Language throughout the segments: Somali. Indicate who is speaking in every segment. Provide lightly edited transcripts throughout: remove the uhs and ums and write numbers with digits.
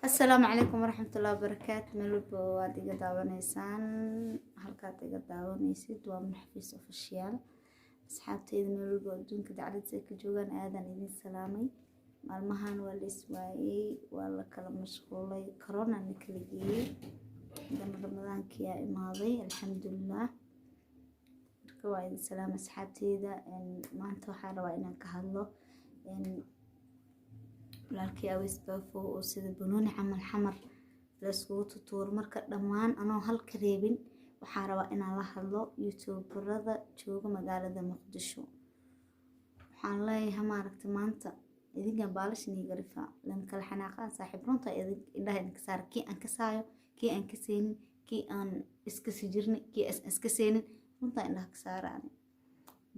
Speaker 1: السلام عليكم ورحمة الله وبركاته. ملوب وادي قداونيسان halkaad iga daawanaysid waa Maxfiis official. asxaabteyda meel walba adduunka dacaladiisa ka joogaan aadan idin salaamay. maalmahan waa la iswaayay, waa la kala mashquulay, corona na kala geeyay, ramadaankii ayaa imaaday alxamdulillah. marka waa idin salaam asxaabteyda. maanta waxaan rabaa inaan ka hadlo walaalkii Aweys Baafo oo sida banooni camal xamar la iskugu tutuuro. marka dhammaan anoo hal ka reebin waxaan rabaa inaan la hadlo youtuberada jooga magaalada Muqdisho. waxaan leeyahay maaragtay maanta idinka baalashni garifa lan kala xanaaqaan saaxiib runta idin indhaha idinka saar kii aan ka saayo, kii aan ka seenin, kii aan iska sijirnay, kii aan iska seenin, runta indhaha ka saaraan.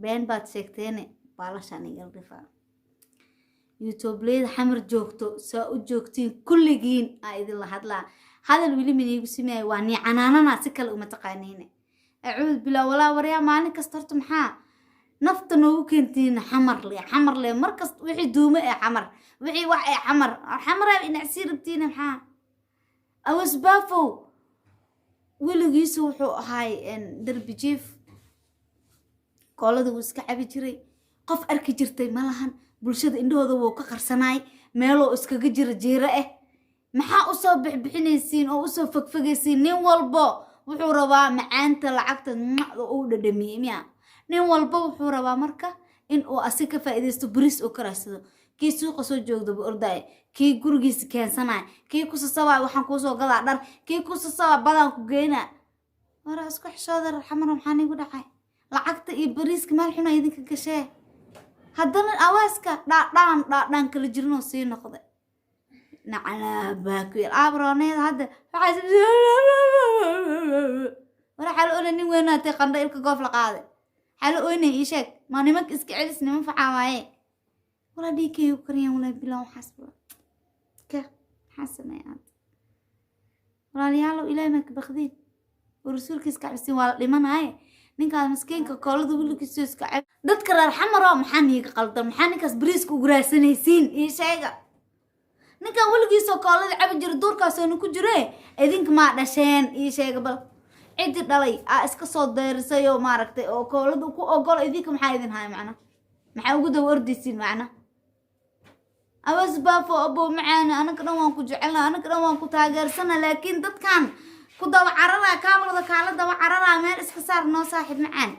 Speaker 1: been baad sheegteene baalashani garifa YouTube leed xamar joogto saa u joogtiin kulligiin aa idin la hadlaa. hadal wili min iigu sameeyay waa ni canaanana si kale uma taqaaniin. acuud bilaa walaa waryaa maalin kasta horta maxaa nafta noogu keentiin xamar le markas wixii duumo ee xamar wixii wax ee xamar in siirabtiin maxaa. Aweys Baafo wiligiisu wuxuu ahay darbi jiif koolada uu iska cabi jiray, qof arki jirtay malahan, bulshada indhahooda wuu ka qarsanaay, meeloo iskaga jira jeera maxaa u soo bixinaysiin oo u soo fagfagaysiin. nin walbo wuxuu rabaa macaanta lacagta uu dhadhamiyay miya. nin walbo wuxuu rabaa marka in uu asi ka faa'iideysto bariis oo karaasado. kii suuqa soo joogdo bu orday, kii gurigiisa keensanay, kii ku sasabay waxaan ku soo gadaa dhar, kii ku sasabay badan ku geena. wara isku xishooda xamar maxaa nigu dhacay lacagta iyo bariiska meel xun ay idinka gashay. haddana awaaska dhaan kala jirnoo sii noqday nacala baakil abroneed hadda waxa wara xal oo nin weynaatay qandha ilka goof la qaaday. xal oo inay ii sheeg ma nimanka iska celis niman facaawaye wala dhiikay u kariyaan wala bilaw xasba ka xasanayaan. walaalayaal ilaahay ma ka baqdin rasuulkiisa ka cabsin waa dhimanay. ninkaas miskiinka koolada wiligiisa iska cab dadka reer xamar oo maxaa niga qaldan maxaa ninkaas bariiska ugu raadsanaysiin ii sheega. ninkan wiligiisa koolada cabi jira duurkaas oo ku jire idinka ma dhasheen ii sheega. bal cidi dhalay aa iska soo deerisay oo maaragtay oo koolada ku ogol idinka maxaa idin haay macna maxaa ugu daw ordaysiin macna. Aweys Baafo abo macaan anaga dhan waan ku jecelnaa, anaga dhan waan ku taageersanaa, laakiin dadkan ku daba carara kaamirada kaala daba carara meel iska saar noo saaxiib macaan.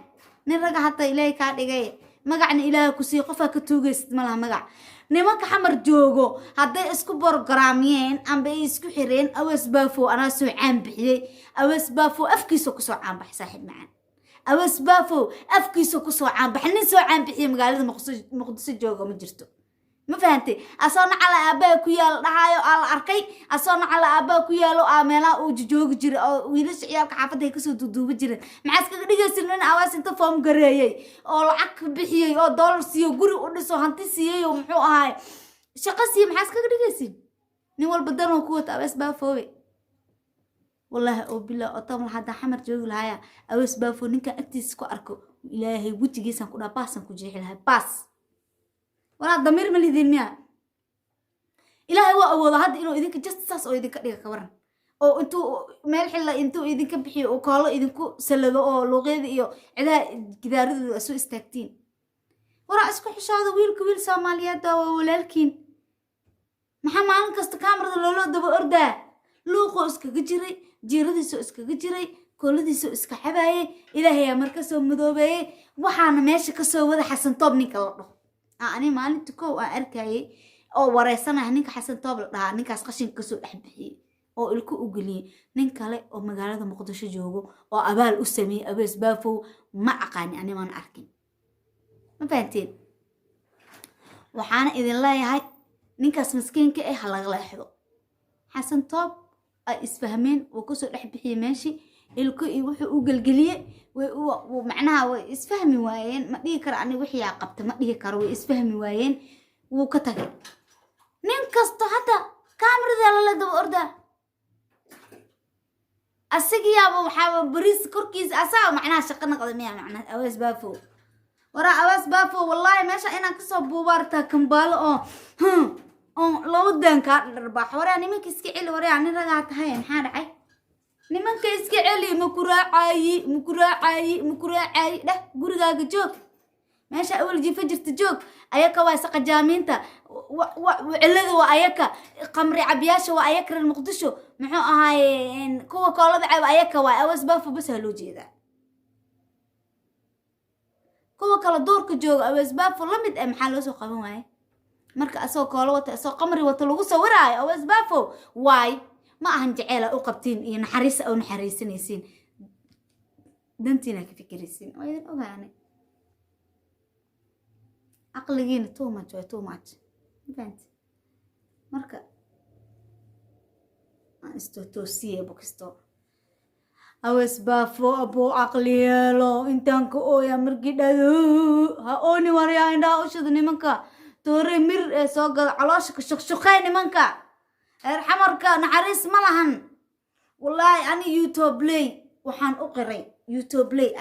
Speaker 1: nin raga hata ilaahay ka dhigay magacna ilaahay ku sii qofa ka tuugaysid malaha magac. nimanka xamar joogo hadday isku borogaraamiyeen amba isku xireen Aweys Baafo anaa soo caan bixiyay. Aweys Baafo afkiisa ku soo caan baxay saaxiib macaan. Aweys Baafo afkiisa ku soo caan baxay nin soo caan bixiyay magaalada Muqdisho joogo ma jirto. ma fahantay asoona cala aabaa ku yaal dhahayo al arkay asoona cala aabaa ku yaalo aamela uu joogi jira oo wiilasha ciyaalka xaafadda ay ka soo duuduuba jireen. maxaa iskaga dhigaysin in Aweys inta foom gareeyay oo lacag bixiyay oo dollar siiyo guri u dhiso hanti siiyay oo muxuu ahay shaqo siiyay. maxaa iskaga dhigaysin nin walba dan oo ku wata Aweys Baafo wallahi oo bilaa oo tam hada xamar joogi lahaaya Aweys Baafo ninka agtiisa ku arko ilaahay wajigiisan ku dhaafsan ku jeexi lahay baas. wala damir ma lidin miya ilaahay waa awoodo hadda inuu idinka justice oo idinka dhiga ka waran oo intuu meel xilla intuu idinka bixiyo oo koolo idinku salado oo luuqeeda iyo ciidaha gidaaradu soo istaagtiin. wara isku xishooda wiil Soomaaliyeed oo walaalkiin maxaa maalin kasta kaamirada loo daba ordaa luuqo iskaga jiray jiiradiisu iskaga jiray kooladiisu iska xabaayay. ilaahay marka soo madoobeeyay waxaana meesha ka soo wada Xasan Toob ninka la dhaho. ani maalinta koow aan arkayay oo wareysanahay ninka Xasan Toob la dhahaa ninkaas qashinka ka soo dhex bixiyay oo ilku u geliyay nin kale oo magaalada Muqdisho joogo oo abaal u sameeyay Aweys Baafo ma aqaani ani maan arkin. ma fahanteen waxaana idin leeyahay ninkaas miskiinka ah laga leexdo. Xasan Toob ay isfahmeen oo ka soo dhex bixiyay meeshii ilku iyo wuxuu u galgaliyay macnaha way isfahmi waayeen. ma dhihi karo ani wixii yaa qabta ma dhihi karo way isfahmi waayeen wuu ka tagay. nin kasta hada kaamirada la daba orda asigiyaaba waxa bariis korkiisa asaa macnaha shaqo noqday miya macnaha Aweys Baafo. wara Aweys Baafo wallahi meesha inaan ka soo buubaarta kambaalo oo لو ودان كان الرباح ورا نمك إسكعلي ورا يعني رجعت هاي نحار عي نمك إسكعلي مكراعي ده جرجا جوك ماشي أول جي فجر تجوك أياك واسق جامينتا وعلذ وأياك قمري عبياش وأياك المقدشو محو هاي كوا كولد عب أياك وأوس بافو بس هلوجي ذا كوا كلا دورك جوج أوس بافو لمد أم حلوسو قبون هاي مركا أسو كولوت أسو قمري وتلوغو سوراي أوس بافو واي ما هنجعيلا أقبتين إيه نحريس أو نحريسين يسين دنتينا كيف كريسين ويدن أغاني عقليين too much فهمت مركا استوتوسيه بوكستو أوس بافو أبو عقليالو إنتان كو يا مرقي دادو هاوني وريا إندا أشدني منكا توري مير سوق علاشك شخشخيني منكا حمركا نحريس ملهن والله أنا يوتيوب لي وحان أقري يوتيوب لي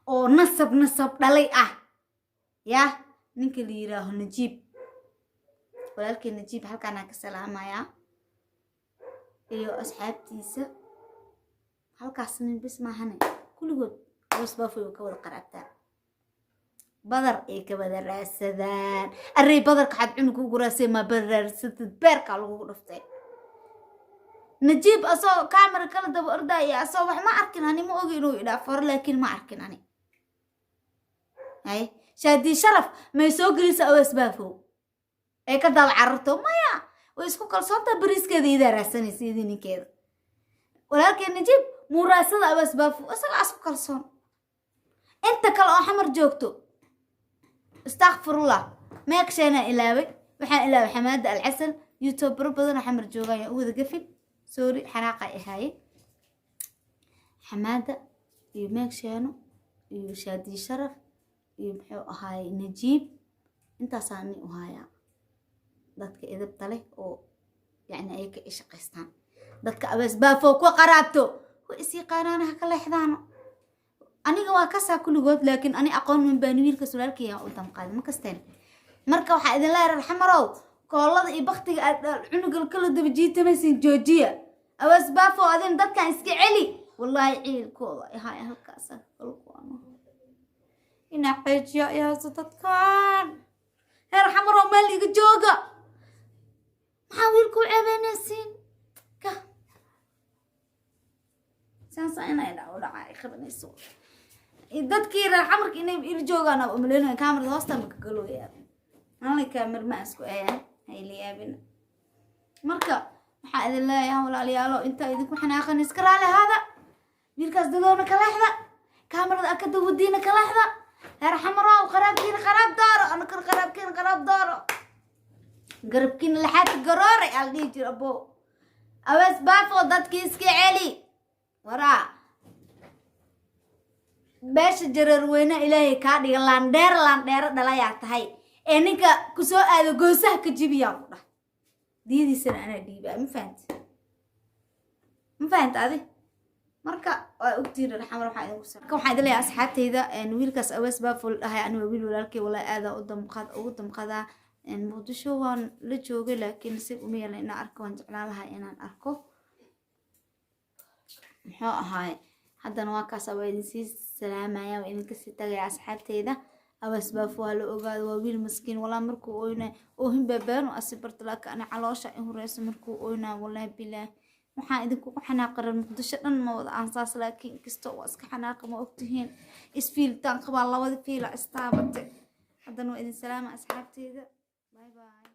Speaker 1: أو نصب دلي يا ninka la yiraaho Najiib walaalkii Najiib halkaan aan ka salaamayaa iyo asxaabtiisa halkaas nin bis ma ahane kulligood wasbaafay ka wada qarabtaa badar ay ka wada raasadaan array badarka xad cunug ugu raasay ma bararsatid beerka lagu dhuftay Najiib asoo kaamira kala daba orday asoo wax ma arkin ani ma ogi inuu idhaafar laakiin ma arkin ani hay شادي شرف ما يسوق لسه أوس بافو إيه كذا عرضته مايا ويسكو كل صوته بريس كذا إذا راسني سيدني كذا ولكن نجيب مراسلة أوس بافو أصل عسكو كل صون أنت كل أحمر جوكتو استغفر الله ما يكشينا إلاوي وحنا إلاوي حماد العسل يوتيوبر بدنا حمر جوغايا وذا قفل سوري حراقة إهاي حمادة يمكشينو يشادي شرف يبحو هاي نجيب انت صاني وهايا dadka idabta leh oo yani ay ka shaqeystaan dadka abasbaafo ku qaraabto ku isiqaanaanaha kala xidhaano aniga waa ka saa kulligood laakiin ani aqoon min baan wiilka sulaalkii u damqaad ma kasteen marka waxa idin leeyahay raxmarow koolada iyo baqtiga cunugal kala daba jiitamaysin joojiya abasbaafo adin dadkan iska celi wallahi ciilkooda hay halkaas qalqoano ina xeejiya ya sadadkan heer xamaro meel iga jooga حاولكو عبنسين كا سانسا انا الى ولا خبنيسو dadkii reer xamarka inay irjoogaan oo umaleeyay kaamir hoosta ma galo yaabin aan kaamir ma isku ayaan hay liyaabin marka waxa idin leeyahay walaalayaalo inta idinku xanaaqan iska raali hada wiilkaas dadoona kala xida kaamirada akada wadiina kala xida reer xamaro qaraabkiina qaraab daaro ana qaraabkiina qaraab daaro قربكين لحد قراري على جير أبو أبس بافو ضد كيسكي علي ورا باش جرر وينا إلهي كادي لاندير دلا يعتهاي إنك كسو هذا جوسه كجيبي يا دي سنة أنا دي بقى ما فهمت هذه مركا أكتير الحمر وحيد وسر كم حيد لي أصحابتي إذا إن ويلكس أبس بافو هاي أنا ويل ولا لك ولا هذا قدام قذا إن مودشو وان لجوجي لكن سيب أمير إن أركو أنت علامها إن أركو هاي حتى نواقع سويدين سلام يا وإن كسي تجي أصحابتي إذا أو أسباب وهلو أجاد وبيل مسكين ولا مركو أينا وهم ببان وأسبرت لك أنا على شيء هو رئيس مركو أينا ولا بلا محا إذا كو حناقر المقدشة الموضوع أنصاص لكن كستو أسك حناق ما أكتهين إسفيل تنقب الله وذي فيلا استابت حتى نوإذن سلام أصحابتي إذا باي باي